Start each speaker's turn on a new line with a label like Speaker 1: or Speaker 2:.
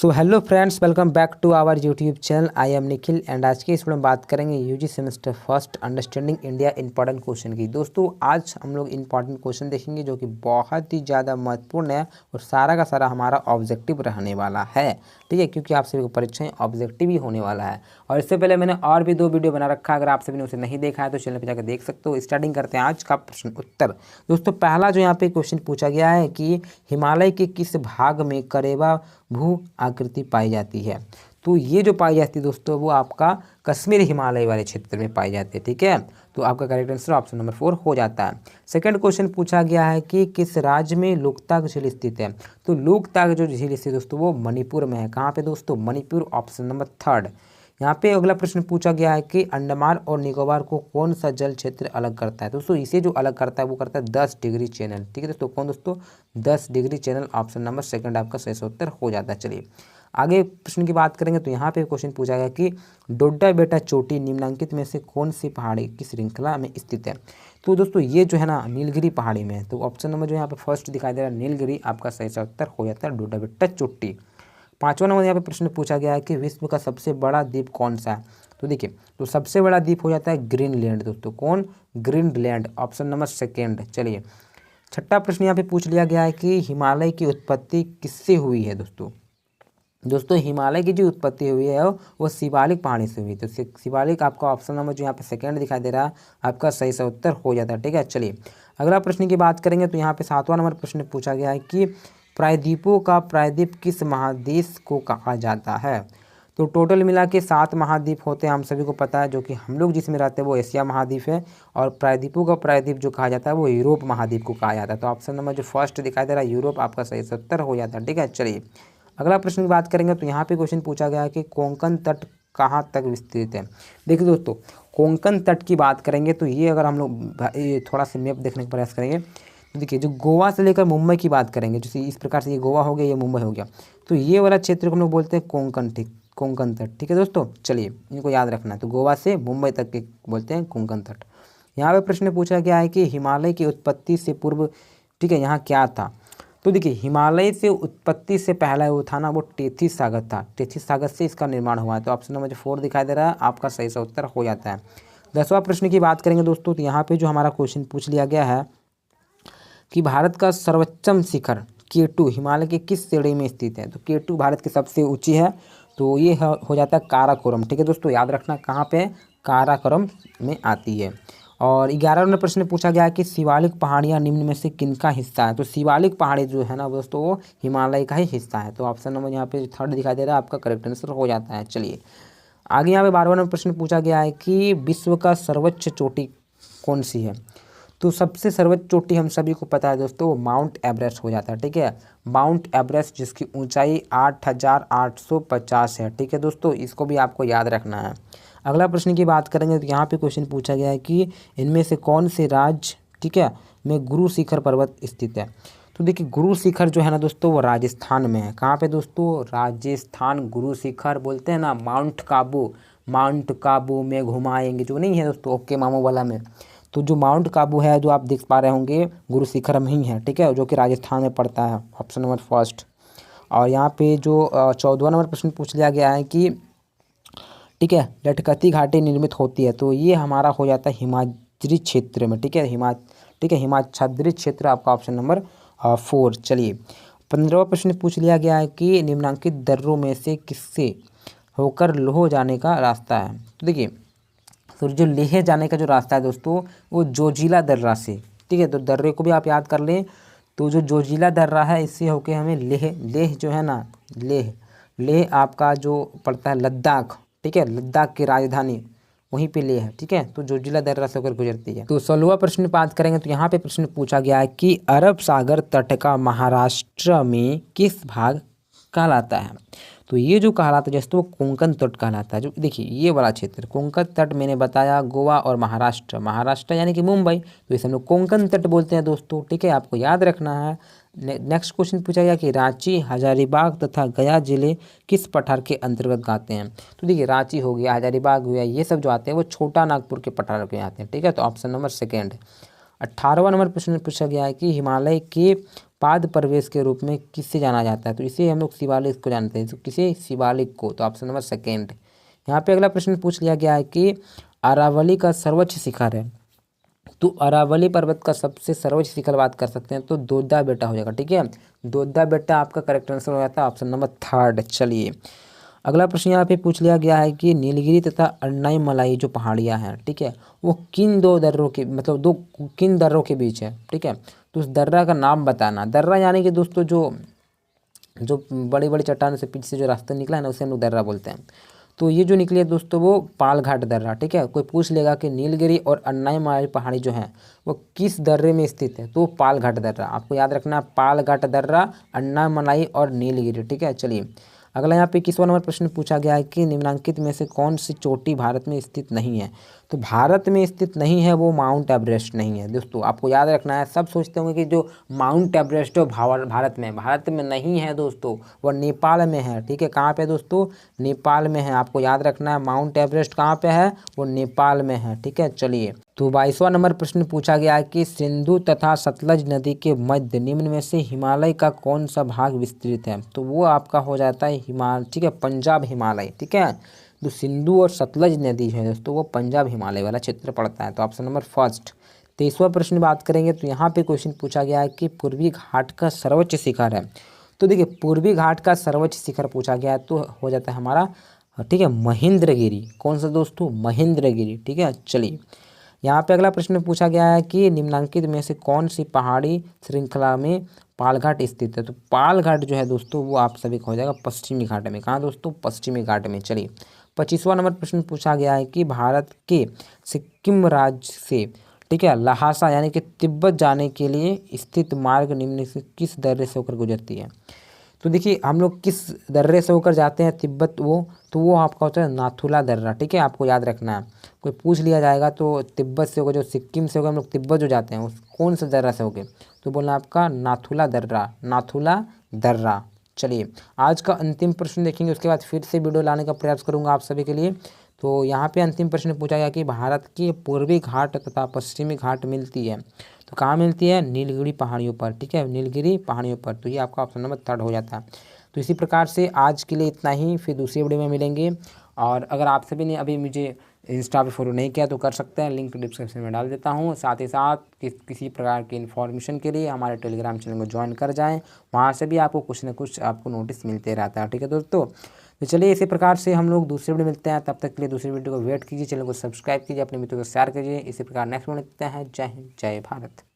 Speaker 1: So hello friends, welcome back to our YouTube channel. I am Nikhil and आज के इस video में बात करेंगे UG semester first understanding India important question की। दोस्तों आज हम लोग इंपॉर्टेंट क्वेश्चन देखेंगे जो कि बहुत ही ज़्यादा महत्वपूर्ण है और सारा का सारा हमारा ऑब्जेक्टिव रहने वाला है, ठीक है, क्योंकि आप सभी को परीक्षाएं ऑब्जेक्टिव ही होने वाला है। और इससे पहले मैंने और भी 2 वीडियो बना रखा है, अगर आप सभी ने उसे नहीं देखा है तो चैनल पर जाकर देख सकते हो। स्टार्टिंग करते हैं आज का प्रश्न उत्तर। दोस्तों पहला जो यहाँ पे क्वेश्चन पूछा गया है कि हिमालय के किस भाग में करेवा भू आकृति पाई जाती है। तो ये जो पाई जाती है दोस्तों वो आपका कश्मीर हिमालय वाले क्षेत्र में पाई जाती है, ठीक है। तो आपका करेक्ट आंसर ऑप्शन नंबर 4 हो जाता है। सेकंड क्वेश्चन पूछा गया है कि किस राज्य में लोकताक झील स्थित है। तो लोकताक जो झील स्थित है दोस्तों वो मणिपुर में है। कहाँ पे दोस्तों? Manipur, option number 3। यहाँ पे अगला प्रश्न पूछा गया है कि अंडमान और निकोबार को कौन सा जल क्षेत्र अलग करता है। दोस्तों इसे जो अलग करता है वो करता है 10 डिग्री चैनल, ठीक है दोस्तों। कौन दोस्तों? 10 डिग्री चैनल, ऑप्शन नंबर 2 आपका सही उत्तर हो जाता है। चलिए आगे प्रश्न की बात करेंगे तो यहाँ पे क्वेश्चन पूछा गया कि डोडा बेटा चोटी निम्नलिखित में से कौन सी पहाड़ी की श्रृंखला में स्थित है। तो दोस्तों ये जो है ना नीलगिरी पहाड़ी में है। तो ऑप्शन नंबर जो यहाँ पे फर्स्ट दिखाई दे रहा है नीलगिरी, आपका सही उत्तर हो जाता है डोडा बेटा चोटी। 5वां नंबर यहाँ पे प्रश्न पूछा गया है कि विश्व का सबसे बड़ा द्वीप कौन सा है। तो देखिए तो सबसे बड़ा द्वीप हो जाता है ग्रीनलैंड दोस्तों। कौन? Greenland, option number 2। चलिए 6वां प्रश्न यहाँ पे पूछ लिया गया है कि हिमालय की उत्पत्ति किससे हुई है। दोस्तों हिमालय की जो उत्पत्ति हुई है वो शिवालिक पहाड़ी से हुई। तो शिवालिक आपका ऑप्शन नंबर जो यहाँ पे 2 दिखाई दे रहा है आपका सही सा उत्तर हो जाता है, ठीक है। चलिए अगला प्रश्न की बात करेंगे तो यहाँ पे 7वां नंबर प्रश्न पूछा गया है कि प्रायद्वीपों का प्रायद्वीप किस महादेश को कहा जाता है। तो टोटल मिला के 7 महाद्वीप होते हैं, हम सभी को पता है, जो कि हम लोग जिसमें रहते हैं वो एशिया महाद्वीप है। और प्रायद्वीपों का प्रायद्वीप जो कहा जाता है वो यूरोप महाद्वीप को कहा जाता है। तो ऑप्शन नंबर जो फर्स्ट दिखाई दे रहा है यूरोप, आपका सही उत्तर हो जाता है, ठीक है। चलिए अगला प्रश्न की बात करेंगे तो यहाँ पे क्वेश्चन पूछा गया है कि कोंकण तट कहाँ तक विस्तृत है। देखिए दोस्तों कोंकण तट की बात करेंगे तो ये अगर हम लोग थोड़ा सा मैप देखने का प्रयास करेंगे तो देखिए जो गोवा से लेकर मुंबई की बात करेंगे, जैसे इस प्रकार से ये गोवा हो गया, ये मुंबई हो गया, तो ये वाला क्षेत्र को हम लोग बोलते हैं कोंकण, ठीक, कोंकण तट, ठीक है दोस्तों। चलिए इनको याद रखना है। तो गोवा से मुंबई तक के बोलते हैं कोंकण तट। यहाँ पे प्रश्न पूछा गया है कि हिमालय की उत्पत्ति से पूर्व, ठीक है, यहाँ क्या था। तो देखिए हिमालय से उत्पत्ति से पहला वो था ना वो टेथिस सागर था। टेथिस सागर से इसका निर्माण हुआ है। तो ऑप्शन नंबर जो 4 दिखाई दे रहा है आपका सही सा उत्तर हो जाता है। 10वां प्रश्न की बात करेंगे दोस्तों तो यहाँ पे जो हमारा क्वेश्चन पूछ लिया गया है कि भारत का सर्वोच्चम शिखर K2 हिमालय के किस श्रेणी में स्थित है। तो K2 भारत की सबसे ऊंची है, तो ये हो जाता है काराकोरम, ठीक है दोस्तों। याद रखना कहाँ पे? काराकोरम में आती है। और 11वां नंबर प्रश्न पूछा गया है कि शिवालिक पहाड़ियाँ निम्न में से किनका हिस्सा है। तो शिवालिक पहाड़ी जो है ना दोस्तों वो हिमालय का ही हिस्सा है। तो ऑप्शन नंबर यहाँ पे 3 दिखाई दे रहा है आपका करेक्ट आंसर हो जाता है। चलिए आगे यहाँ पे 12वां नंबर प्रश्न पूछा गया है कि विश्व का सर्वोच्च चोटी कौन सी है। तो सबसे सर्वोच्च चोटी हम सभी को पता है दोस्तों वो माउंट एवरेस्ट हो जाता है, ठीक है। माउंट एवरेस्ट जिसकी ऊंचाई 8850 है, ठीक है दोस्तों, इसको भी आपको याद रखना है। अगला प्रश्न की बात करेंगे तो यहाँ पे क्वेश्चन पूछा गया है कि इनमें से कौन से राज्य, ठीक है, में गुरु शिखर पर्वत स्थित है। तो देखिए गुरु शिखर जो है ना दोस्तों वो राजस्थान में है। कहाँ पे दोस्तों? राजस्थान। गुरु शिखर बोलते हैं ना माउंट काबू, माउंट काबू में घुमाएंगे, जो नहीं है दोस्तों ओके मामू वाला में। तो जो माउंट काबू है जो आप देख पा रहे होंगे गुरु शिखर में ही है, ठीक है, जो कि राजस्थान में पड़ता है, ऑप्शन नंबर फर्स्ट। और यहाँ पे जो 14वां नंबर प्रश्न पूछ लिया गया है कि, ठीक है, लटकती घाटी निर्मित होती है। तो ये हमारा हो जाता है हिमाद्री क्षेत्र में, ठीक है, हिमाच्छादित क्षेत्र, आपका ऑप्शन नंबर 4। चलिए 15वां प्रश्न पूछ लिया गया है कि निम्नलिखित दर्रों में से किससे होकर लोह जाने का रास्ता है। तो देखिए तो जो लेह जाने का जो रास्ता है दोस्तों वो जोजिला दर्रा से, ठीक है, तो दर्रे को भी आप याद कर लें। तो जो जोजिला दर्रा है इससे होके हमें लेह जो है ना लेह आपका जो पड़ता है लद्दाख, ठीक है, लद्दाख की राजधानी वहीं पे लेह है, ठीक है। तो जोजिला दर्रा से होकर गुजरती है। तो 16वां प्रश्न बात करेंगे तो यहाँ पे प्रश्न पूछा गया है कि अरब सागर तट का महाराष्ट्र में किस भाग कहलाता है। तो ये जो कहलाता है जैसे वो कोंकण तट कहलाता है। जो देखिए ये वाला क्षेत्र कोंकण तट मैंने बताया गोवा और महाराष्ट्र यानी कि मुंबई, तो इसे हम लोग कोंकण तट बोलते हैं दोस्तों, ठीक है, आपको याद रखना है। नेक्स्ट क्वेश्चन पूछा गया कि रांची, हजारीबाग तथा गया जिले किस पठार के अंतर्गत आते हैं। तो देखिए रांची हो गया, हजारीबाग हो गया, ये सब जो आते हैं वो छोटा नागपुर के पठार के आते हैं, ठीक है। तो ऑप्शन नंबर 2। 18वां नंबर प्रश्न पूछा गया है कि हिमालय के पाद प्रवेश के रूप में किससे जाना जाता है? तो इसे हम लोग शिवालिक को जानते हैं। तो किसे? शिवालिक को। तो ऑप्शन नंबर सेकेंड। यहाँ पे अगला प्रश्न पूछ लिया गया है कि अरावली का सर्वोच्च शिखर है। तो अरावली पर्वत का सबसे सर्वोच्च शिखर बात कर सकते हैं तो दोड्डा बेटा हो जाएगा। ठीक है, दोड्डा बेटा आपका करेक्ट आंसर हो जाता है, ऑप्शन नंबर थर्ड। चलिए अगला प्रश्न यहाँ पे पूछ लिया गया है कि नीलगिरी तथा अन्नाईमलाई जो पहाड़ियाँ हैं, ठीक है, वो किन दो दर्रों के मतलब किन दर्रों के बीच है? ठीक है, तो उस दर्रा का नाम बताना। दर्रा यानी कि दोस्तों जो जो बड़ी बड़ी चट्टानों से पीछे से जो रास्ता निकला है ना, उसे हम लोग दर्रा बोलते हैं। तो ये जो निकली है दोस्तों वो पालघाट दर्रा। ठीक है, कोई पूछ लेगा कि नीलगिरी और अन्नाईमलाई पहाड़ी जो है वो किस दर्रे में स्थित है? तो पालघाट दर्रा। आपको याद रखना है, पालघाट दर्रा, अन्नाईमलाई और नीलगिरी। ठीक है, चलिए अगला यहाँ पे 21वां नंबर प्रश्न पूछा गया है कि निम्नलिखित में से कौन सी चोटी भारत में स्थित नहीं है? तो भारत में स्थित नहीं है वो माउंट एवरेस्ट नहीं है दोस्तों। आपको याद रखना है, सब सोचते होंगे कि जो माउंट एवरेस्ट है भारत में नहीं है दोस्तों, वो नेपाल में है। ठीक है, कहाँ पे दोस्तों? नेपाल में है। आपको याद रखना है माउंट एवरेस्ट कहाँ पे है? वो नेपाल में है। ठीक है, चलिए तो 22वां नंबर प्रश्न पूछा गया है कि सिंधु तथा सतलज नदी के मध्य निम्न में से हिमालय का कौन सा भाग विस्तृत है? तो वो आपका हो जाता है हिमालय। ठीक है, पंजाब हिमालय। ठीक है, तो सिंधु और सतलज नदी है दोस्तों वो पंजाब हिमालय वाला क्षेत्र पड़ता है। तो ऑप्शन नंबर फर्स्ट। 23वां प्रश्न बात करेंगे तो यहाँ पे क्वेश्चन पूछा गया है कि पूर्वी घाट का सर्वोच्च शिखर है। तो देखिए पूर्वी घाट का सर्वोच्च शिखर पूछा गया है तो हो जाता है हमारा, ठीक है, महेंद्रगिरी। कौन सा दोस्तों? महेंद्रगिरी। ठीक है, चलिए यहाँ पे अगला प्रश्न पूछा गया है कि निम्नलिखित में से कौन सी पहाड़ी श्रृंखला में पालघाट स्थित है? तो पालघाट जो है दोस्तों वो आप सभी को हो जाएगा पश्चिमी घाट में। कहाँ दोस्तों? पश्चिमी घाट में। चलिए 25वां नंबर प्रश्न पूछा गया है कि भारत के सिक्किम राज्य से, ठीक है, लहासा यानी कि तिब्बत जाने के लिए स्थित मार्ग निम्न से किस दर्रे से होकर गुजरती है? तो देखिए हम लोग किस दर्रे से होकर जाते हैं तिब्बत, वो आपका होता है नाथुला दर्रा। ठीक है, आपको याद रखना है, कोई पूछ लिया जाएगा तो तिब्बत से होकर, जो सिक्किम से होकर हम लोग तिब्बत जो जाते हैं उस कौन सा दर्रा से होकर, तो बोलना आपका नाथुला दर्रा, नाथुला दर्रा। चलिए आज का अंतिम प्रश्न देखेंगे, उसके बाद फिर से वीडियो लाने का प्रयास करूंगा आप सभी के लिए। तो यहाँ पे अंतिम प्रश्न पूछा गया कि भारत की पूर्वी घाट तथा पश्चिमी घाट मिलती है तो कहाँ मिलती है? नीलगिरी पहाड़ियों पर। ठीक है, नीलगिरी पहाड़ियों पर। तो ये आपका ऑप्शन नंबर थर्ड हो जाता है। तो इसी प्रकार से आज के लिए इतना ही, फिर दूसरी वीडियो में मिलेंगे। और अगर आप सभी ने अभी मुझे इंस्टा पे फॉलो नहीं किया तो कर सकते हैं, लिंक डिस्क्रिप्शन में डाल देता हूँ। साथ ही साथ किसी प्रकार की इन्फॉर्मेशन के लिए हमारे टेलीग्राम चैनल को ज्वाइन कर जाएं, वहाँ से भी आपको कुछ ना कुछ आपको नोटिस मिलते रहता है। ठीक है दोस्तों, तो चलिए इसी प्रकार से हम लोग दूसरे वीडियो मिलते हैं, तब तक के लिए दूसरी वीडियो को वेट कीजिए, चैनल को सब्सक्राइब कीजिए, अपने मित्रों को शेयर कीजिए। इसी प्रकार नेक्स्ट वीडियो मिलते हैं। जय हिंद, जय भारत।